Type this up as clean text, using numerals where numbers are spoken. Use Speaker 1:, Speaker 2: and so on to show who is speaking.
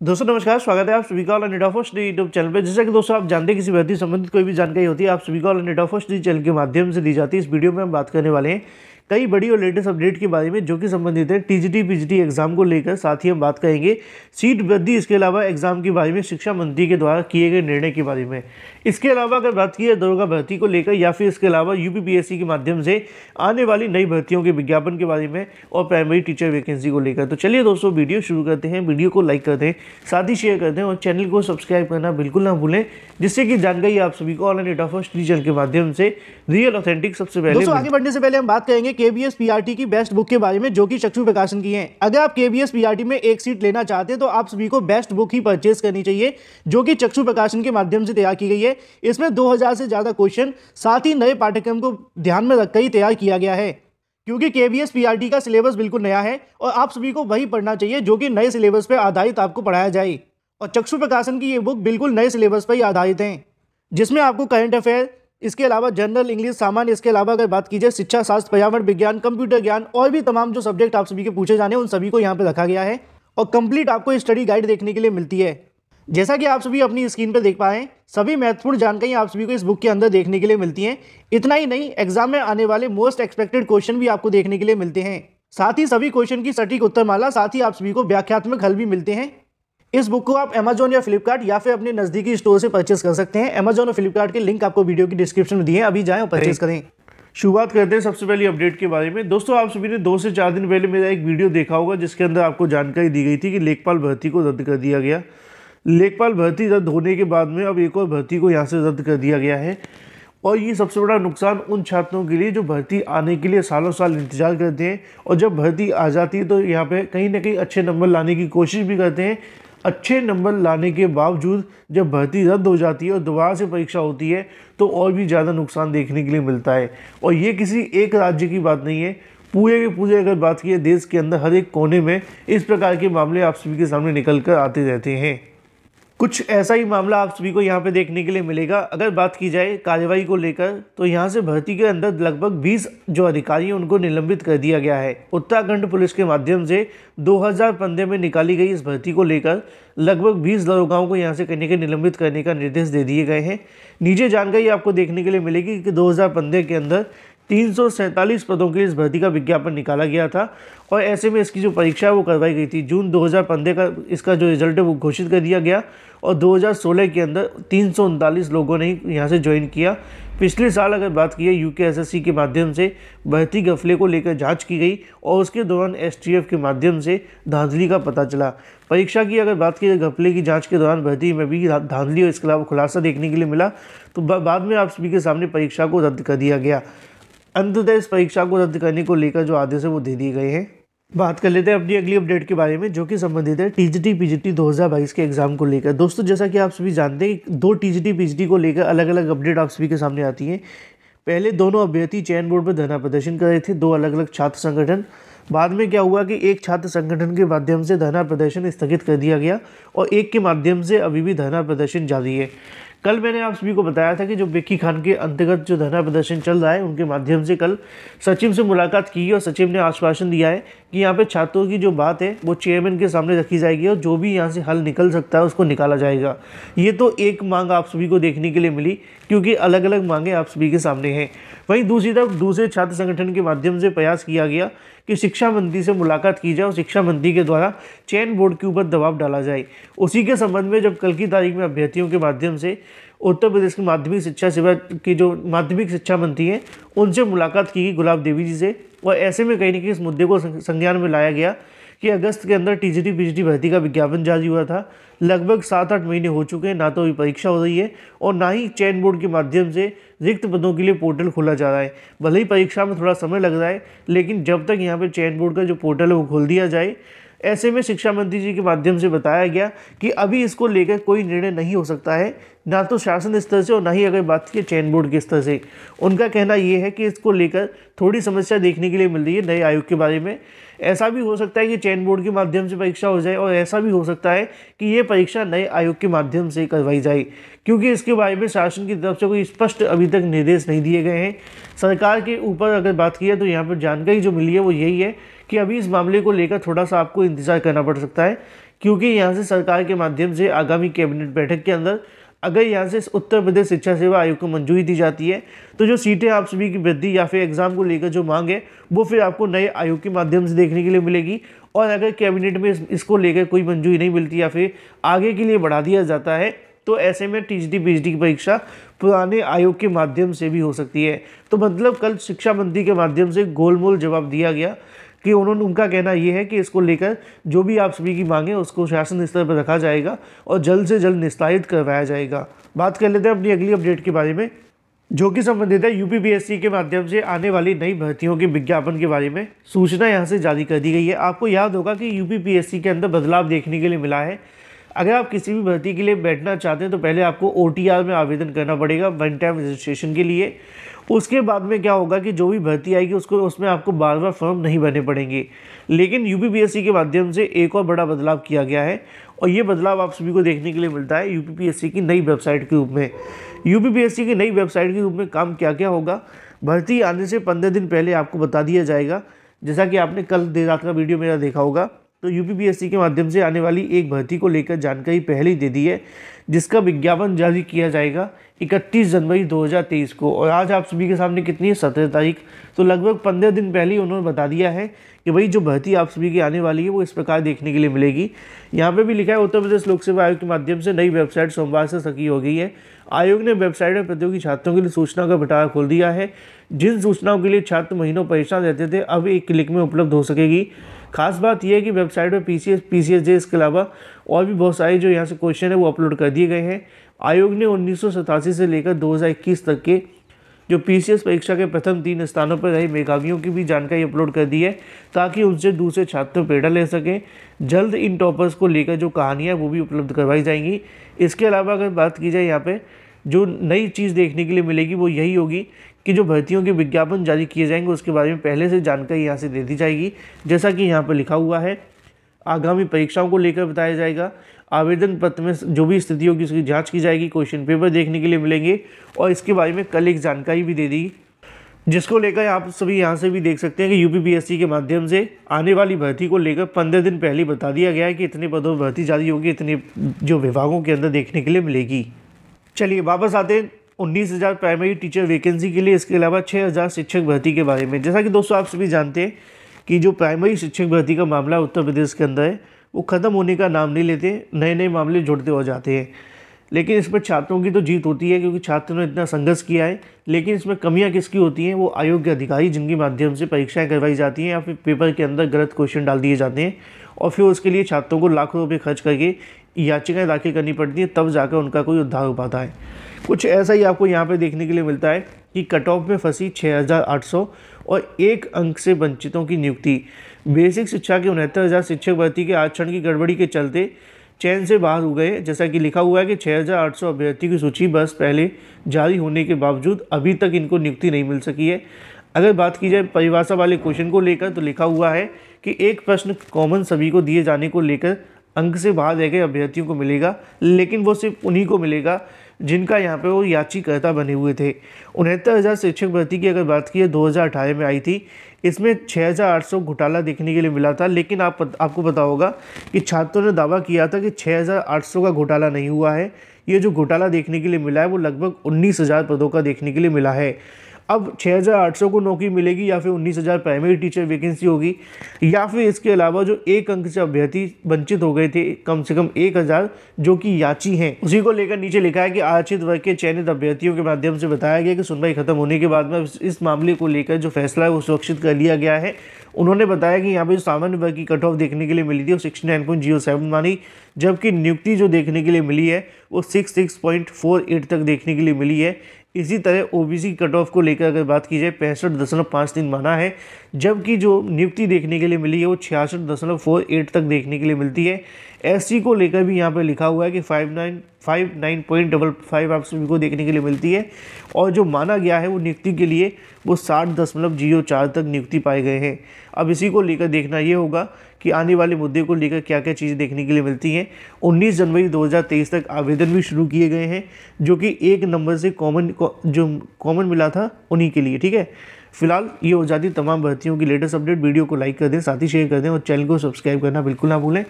Speaker 1: दोस्तों नमस्कार, स्वागत है आप सभी का all India first YouTube channel पे। जैसा कि दोस्तों आप जानते हैं किसी भर्ती संबंधित कोई भी जानकारी होती है आप सभी का ऑल इंडिया फर्स्ट चैनल के माध्यम से दी जाती है। इस वीडियो में हम बात करने वाले हैं कई बड़ी और लेटेस्ट अपडेट के बारे में जो कि संबंधित है टीजीटी पीजीटी एग्जाम को लेकर। साथ ही हम बात करेंगे सीट वृद्धि, इसके अलावा एग्जाम के बारे में शिक्षा मंत्री के द्वारा किए गए निर्णय के बारे में। इसके अलावा अगर बात की दरोगा भर्ती को लेकर या फिर इसके अलावा यूपीपीएससी के माध्यम से आने वाली नई भर्तियों के विज्ञापन के बारे में और प्राइमरी टीचर वैकेंसी को लेकर। तो चलिए दोस्तों वीडियो शुरू करते हैं। वीडियो को लाइक करते हैं, साथ ही शेयर करते हैं और चैनल को सब्सक्राइब करना बिल्कुल ना भूलें, जिससे कि जानकारी आप सभी को ऑनलाइन डेटा फर्स्ट चैनल के माध्यम से रियल ऑथेंटिक सबसे पहले। दोस्तों आगे बढ़ने से पहले हम बात करेंगे केबीएस पीआरटी की बेस्ट बुक के बारे में जो कि चक्षु प्रकाशन की है। अगर आप केबीएस पीआरटी में एक सीट लेना चाहते हैं तो आप सभी को बेस्ट बुक ही परचेज करनी चाहिए जो कि चक्षु प्रकाशन के माध्यम से तैयार की गई है। इसमें 2000 से ज्यादा क्वेश्चन साथ ही नए पाठ्यक्रम को ध्यान में रखकर ही तैयार किया गया है, क्योंकि केबीएस पीआरटी का सिलेबस बिल्कुल नया है और आप सभी को वही पढ़ना चाहिए जो कि नए सिलेबस पर आधारित आपको पढ़ाया जाए। और चक्षु प्रकाशन की ये बुक बिल्कुल नए सिलेबस पर ही आधारित है, जिसमें आपको करंट अफेयर, इसके अलावा जनरल इंग्लिश, सामान्य, इसके अलावा अगर बात की जाए शिक्षा शास्त्र, पर्यावरण विज्ञान, कंप्यूटर ज्ञान और भी तमाम जो सब्जेक्ट आप सभी के पूछे जाने उन सभी को यहाँ पे रखा गया है। और कंप्लीट आपको स्टडी गाइड देखने के लिए मिलती है। जैसा कि आप सभी अपनी स्क्रीन पर देख पाए, सभी महत्वपूर्ण जानकारी आप सभी को इस बुक के अंदर देखने के लिए मिलती हैं। इतना ही नहीं, एग्जाम में आने वाले मोस्ट एक्सपेक्टेड क्वेश्चन भी आपको देखने के लिए मिलते हैं। साथ ही सभी क्वेश्चन की सटीक उत्तरमाला, साथ ही आप सभी को व्याख्यात्मक हल भी मिलते हैं। इस बुक को आप अमेजॉन या फ्लिपकार्ट या फिर अपने नजदीकी स्टोर से परचेस कर सकते हैं। अमेजॉन और फ्लिपकार्ट के लिंक आपको वीडियो की डिस्क्रिप्शन में दिए हैं, अभी जाएं और परचेस करें। शुरुआत करते हैं सबसे पहले अपडेट के बारे में। दोस्तों आप सभी ने 2 से 4 दिन पहले मेरा एक वीडियो देखा होगा जिसके अंदर आपको जानकारी दी गई थी कि लेखपाल भर्ती को रद्द कर दिया गया। लेखपाल भर्ती रद्द होने के बाद में अब एक और भर्ती को यहाँ से रद्द कर दिया गया है। और ये सबसे बड़ा नुकसान उन छात्रों के लिए जो भर्ती आने के लिए सालों साल इंतजार करते हैं और जब भर्ती आ जाती है तो यहाँ पे कहीं ना कहीं अच्छे नंबर लाने की कोशिश भी करते हैं। अच्छे नंबर लाने के बावजूद जब भर्ती रद्द हो जाती है और दोबारा से परीक्षा होती है तो और भी ज़्यादा नुकसान देखने के लिए मिलता है। और ये किसी एक राज्य की बात नहीं है, पूरे के पूरे अगर बात की देश के अंदर हर एक कोने में इस प्रकार के मामले आप सभी के सामने निकल कर आते रहते हैं। कुछ ऐसा ही मामला आप सभी को यहाँ पे देखने के लिए मिलेगा। अगर बात की जाए कार्रवाई को लेकर तो यहाँ से भर्ती के अंदर लगभग 20 जो अधिकारी हैं उनको निलंबित कर दिया गया है। उत्तराखंड पुलिस के माध्यम से 2015 में निकाली गई इस भर्ती को लेकर लगभग 20 दरोगाओं को यहाँ से कहीं के निलंबित करने का निर्देश दे दिए गए हैं। नीचे जानकारी आपको देखने के लिए मिलेगी कि 2015 के अंदर 347 पदों के इस भर्ती का विज्ञापन निकाला गया था और ऐसे में इसकी जो परीक्षा है वो करवाई गई थी। जून 2015 का इसका जो रिजल्ट है वो घोषित कर दिया गया और 2016 के अंदर 339 लोगों ने यहाँ से ज्वाइन किया। पिछले साल अगर बात की है यूकेएसएससी के माध्यम से भर्ती घपले को लेकर जांच की गई और उसके दौरान एसटीएफ के माध्यम से धांधली का पता चला। परीक्षा की अगर बात की जाए घपले की जांच के दौरान भर्ती में भी धांधली और इसके अलावा खुलासा देखने के लिए मिला, तो बाद में आप सभी के सामने परीक्षा को रद्द कर दिया गया। अंततः इस परीक्षा को रद्द करने को लेकर जो आदेश है वो दे दिए गए हैं। बात कर लेते हैं अपनी अगली अपडेट के बारे में जो कि संबंधित है टीजीटी पीजीटी 2022 के एग्जाम को लेकर। दोस्तों जैसा कि आप सभी जानते हैं 2 टीजीटी पीजीटी को लेकर अलग अलग अपडेट आप सभी के सामने आती हैं। पहले दोनों अभ्यर्थी चयन बोर्ड पर धरना प्रदर्शन कर रहे थे, 2 अलग अलग छात्र संगठन। बाद में क्या हुआ कि एक छात्र संगठन के माध्यम से धरना प्रदर्शन स्थगित कर दिया गया और एक के माध्यम से अभी भी धरना प्रदर्शन जारी है। कल मैंने आप सभी को बताया था कि जो विक्की खान के अंतर्गत जो धरना प्रदर्शन चल रहा है उनके माध्यम से कल सचिव से मुलाकात की और सचिव ने आश्वासन दिया है कि यहाँ पे छात्रों की जो बात है वो चेयरमैन के सामने रखी जाएगी और जो भी यहाँ से हल निकल सकता है उसको निकाला जाएगा। ये तो एक मांग आप सभी को देखने के लिए मिली क्योंकि अलग अलग मांगे आप सभी के सामने हैं। वहीं दूसरी तरफ दूसरे छात्र संगठन के माध्यम से प्रयास किया गया कि शिक्षा मंत्री से मुलाकात की जाए और शिक्षा मंत्री के द्वारा चयन बोर्ड के ऊपर दबाव डाला जाए। उसी के संबंध में जब कल की तारीख में अभ्यर्थियों के माध्यम से उत्तर प्रदेश की माध्यमिक शिक्षा सेवा की जो माध्यमिक शिक्षा मंत्री हैं उनसे मुलाकात की गई गुलाब देवी जी से, और ऐसे में कहीं ना कहीं इस मुद्दे को संज्ञान में लाया गया कि अगस्त के अंदर टीजीटी पीजीटी भर्ती का विज्ञापन जारी हुआ था। लगभग 7-8 महीने हो चुके हैं, ना तो अभी परीक्षा हो रही है और ना ही चयन बोर्ड के माध्यम से रिक्त पदों के लिए पोर्टल खोला जा रहा है। भले ही परीक्षा में थोड़ा समय लग रहा है, लेकिन जब तक यहाँ पर चयन बोर्ड का जो पोर्टल है वो खोल दिया जाए, ऐसे में शिक्षा मंत्री जी के माध्यम से बताया गया कि अभी इसको लेकर कोई निर्णय नहीं हो सकता है, ना तो शासन स्तर से और ना ही अगर बात की चयन बोर्ड के स्तर से। उनका कहना यह है कि इसको लेकर थोड़ी समस्या देखने के लिए मिल रही है नए आयोग के बारे में। ऐसा भी हो सकता है कि चयन बोर्ड के माध्यम से परीक्षा हो जाए और ऐसा भी हो सकता है कि ये परीक्षा नए आयोग के माध्यम से करवाई जाए, क्योंकि इसके बारे में शासन की तरफ से कोई स्पष्ट अभी तक निर्देश नहीं दिए गए हैं। सरकार के ऊपर अगर बात की है तो यहाँ पर जानकारी जो मिली है वो यही है कि अभी इस मामले को लेकर थोड़ा सा आपको इंतजार करना पड़ सकता है, क्योंकि यहाँ से सरकार के माध्यम से आगामी कैबिनेट बैठक के अंदर अगर यहाँ से उत्तर प्रदेश शिक्षा सेवा आयोग को मंजूरी दी जाती है तो जो सीटें आप सभी की वृद्धि या फिर एग्जाम को लेकर जो मांग है वो फिर आपको नए आयोग के माध्यम से देखने के लिए मिलेगी। और अगर कैबिनेट में इसको लेकर कोई मंजूरी नहीं मिलती या फिर आगे के लिए बढ़ा दिया जाता है तो ऐसे में टीजीटी पीजीटी की परीक्षा पुराने आयोग के माध्यम से भी हो सकती है। तो मतलब कल शिक्षा मंत्री के माध्यम से गोलमोल जवाब दिया गया कि उनका कहना ये है कि इसको लेकर जो भी आप सभी की मांगे उसको शासन स्तर पर रखा जाएगा और जल्द से जल्द निस्तारित करवाया जाएगा। बात कर लेते हैं अपनी अगली अपडेट के बारे में, जो कि संबंधित है यूपीपीएससी के माध्यम से आने वाली नई भर्तियों के विज्ञापन के बारे में। सूचना यहाँ से जारी कर दी गई है। आपको याद होगा कि यूपीपीएससी के अंदर बदलाव देखने के लिए मिला है। अगर आप किसी भी भर्ती के लिए बैठना चाहते हैं तो पहले आपको ओटीआर में आवेदन करना पड़ेगा वन टाइम रजिस्ट्रेशन के लिए। उसके बाद में क्या होगा कि जो भी भर्ती आएगी उसमें आपको बार बार फॉर्म नहीं भरने पड़ेंगे। लेकिन यूपीपीएससी के माध्यम से एक और बड़ा बदलाव किया गया है और ये बदलाव आप सभी को देखने के लिए मिलता है यूपीपीएससी की नई वेबसाइट के रूप में। यूपीपीएससी की नई वेबसाइट के रूप में काम क्या क्या होगा, भर्ती आने से 15 दिन पहले आपको बता दिया जाएगा। जैसा कि आपने कल देर रात का वीडियो मेरा देखा होगा तो यूपीपीएससी के माध्यम से आने वाली एक भर्ती को लेकर जानकारी पहले ही दे दी है, जिसका विज्ञापन जारी किया जाएगा 31 जनवरी 2023 को। और आज आप सभी के सामने कितनी है, 17 तारीख। तो लगभग 15 दिन पहले ही उन्होंने बता दिया है कि भाई जो भर्ती आप सभी की आने वाली है वो इस प्रकार देखने के लिए मिलेगी। यहाँ पे भी लिखा है उत्तर प्रदेश लोक सेवा आयोग के माध्यम से नई वेबसाइट सोमवार से सक्रिय हो गई है। आयोग ने वेबसाइट में प्रतियोगी छात्रों के लिए सूचना का बटावा खोल दिया है। जिन सूचनाओं के लिए छात्र महीनों परेशान रहते थे अब एक क्लिक में उपलब्ध हो सकेगी। खास बात यह है कि वेबसाइट में पीसीएसजे इसके अलावा और भी बहुत सारे जो यहाँ से क्वेश्चन है वो अपलोड कर दिए गए हैं। आयोग ने 1987 से लेकर 2021 तक के जो पीसीएस परीक्षा के प्रथम 3 स्थानों पर रहे मेधावियों की भी जानकारी अपलोड कर दी है ताकि उनसे दूसरे छात्र प्रेरणा ले सकें। जल्द इन टॉपर्स को लेकर जो कहानियाँ वो भी उपलब्ध करवाई जाएंगी। इसके अलावा अगर बात की जाए यहाँ पे जो नई चीज़ देखने के लिए मिलेगी वो यही होगी कि जो भर्तियों के विज्ञापन जारी किए जाएंगे उसके बारे में पहले से जानकारी यहाँ से दे दी जाएगी। जैसा कि यहाँ पर लिखा हुआ है, आगामी परीक्षाओं को लेकर बताया जाएगा। आवेदन पत्र में जो भी स्थिति होगी उसकी जांच की जाएगी। क्वेश्चन पेपर देखने के लिए मिलेंगे और इसके बारे में कल एक जानकारी भी दे दी, जिसको लेकर आप सभी यहाँ से भी देख सकते हैं कि यूपीपीएससी के माध्यम से आने वाली भर्ती को लेकर 15 दिन पहले बता दिया गया है कि इतने पदों पर भर्ती जारी होगी, इतने जो विभागों के अंदर देखने के लिए मिलेगी। चलिए वापस आते हैं 19,000 प्राइमरी टीचर वैकेंसी के लिए, इसके अलावा 6,000 शिक्षक भर्ती के बारे में। जैसा कि दोस्तों आप सभी जानते हैं कि जो प्राइमरी शिक्षक भर्ती का मामला उत्तर प्रदेश के अंदर है वो ख़त्म होने का नाम नहीं लेते, नए नए मामले जुड़ते हो जाते हैं। लेकिन इसमें छात्रों की तो जीत होती है क्योंकि छात्रों ने इतना संघर्ष किया है। लेकिन इसमें कमियां किसकी होती हैं, वो आयोग के अधिकारी जिनके माध्यम से परीक्षाएं करवाई जाती हैं या फिर पेपर के अंदर गलत क्वेश्चन डाल दिए जाते हैं और फिर उसके लिए छात्रों को लाखों रुपये खर्च करके याचिकाएँ दाखिल करनी पड़ती हैं, तब जाकर उनका कोई उद्धार हो पाता है। कुछ ऐसा ही आपको यहाँ पर देखने के लिए मिलता है कि कट ऑफ में फंसी 6,800 और 1 अंक से वंचितों की नियुक्ति। बेसिक शिक्षा के 69,000 शिक्षक भर्ती के आरक्षण की गड़बड़ी के चलते चयन से बाहर हो गए। जैसा कि लिखा हुआ है कि 6,800 अभ्यर्थी की सूची बस पहले जारी होने के बावजूद अभी तक इनको नियुक्ति नहीं मिल सकी है। अगर बात की जाए परिभाषा वाले क्वेश्चन को लेकर तो लिखा हुआ है कि एक प्रश्न कॉमन सभी को दिए जाने को लेकर अंक से बाहर रह गए अभ्यर्थियों को मिलेगा, लेकिन वो सिर्फ उन्हीं को मिलेगा जिनका यहाँ पे वो याचिकाकर्ता बने हुए थे। 69,000 शिक्षक भर्ती की अगर बात की है 2018 में आई थी, इसमें 6,800 घोटाला देखने के लिए मिला था। लेकिन आपको पता होगा कि छात्रों ने दावा किया था कि 6,800 का घोटाला नहीं हुआ है। ये जो घोटाला देखने के लिए मिला है वो लगभग 19,000 पदों का देखने के लिए मिला है। अब 6,800 को नौकरी मिलेगी या फिर 19,000 प्राइमरी टीचर वैकेंसी होगी या फिर इसके अलावा जो 1 अंक से अभ्यर्थी वंचित हो गए थे कम से कम 1,000 जो कि याची हैं, उसी को लेकर नीचे लिखा है कि आरक्षित वर्ग के चयनित अभ्यर्थियों के माध्यम से बताया गया कि सुनवाई खत्म होने के बाद में इस मामले को लेकर जो फैसला है वो सुरक्षित कर लिया गया है। उन्होंने बताया कि यहाँ पे जो सामान्य वर्ग की कट ऑफ देखने के लिए मिली थी वो 69.07 मानी, जबकि नियुक्ति जो देखने के लिए मिली है वो 66.48 तक देखने के लिए मिली है। इसी तरह ओबीसी कट ऑफ को लेकर अगर बात की जाए 65.53 माना है, जबकि जो नियुक्ति देखने के लिए मिली है वो 66.48 तक देखने के लिए मिलती है। एससी को लेकर भी यहाँ पर लिखा हुआ है कि 59.55 आप सभी को देखने के लिए मिलती है और जो माना गया है वो नियुक्ति के लिए वो 60.04 तक नियुक्ति पाए गए हैं। अब इसी को लेकर देखना ये होगा कि आने वाले मुद्दे को लेकर क्या क्या चीज़ें देखने के लिए मिलती हैं। 19 जनवरी 2023 तक आवेदन भी शुरू किए गए हैं जो कि 1 नंबर से कॉमन मिला था उन्हीं के लिए, ठीक है। फिलहाल ये हो जाती तमाम भर्तियों की लेटेस्ट अपडेट। वीडियो को लाइक कर दें, साथ ही शेयर कर दें और चैनल को सब्सक्राइब करना बिल्कुल ना भूलें।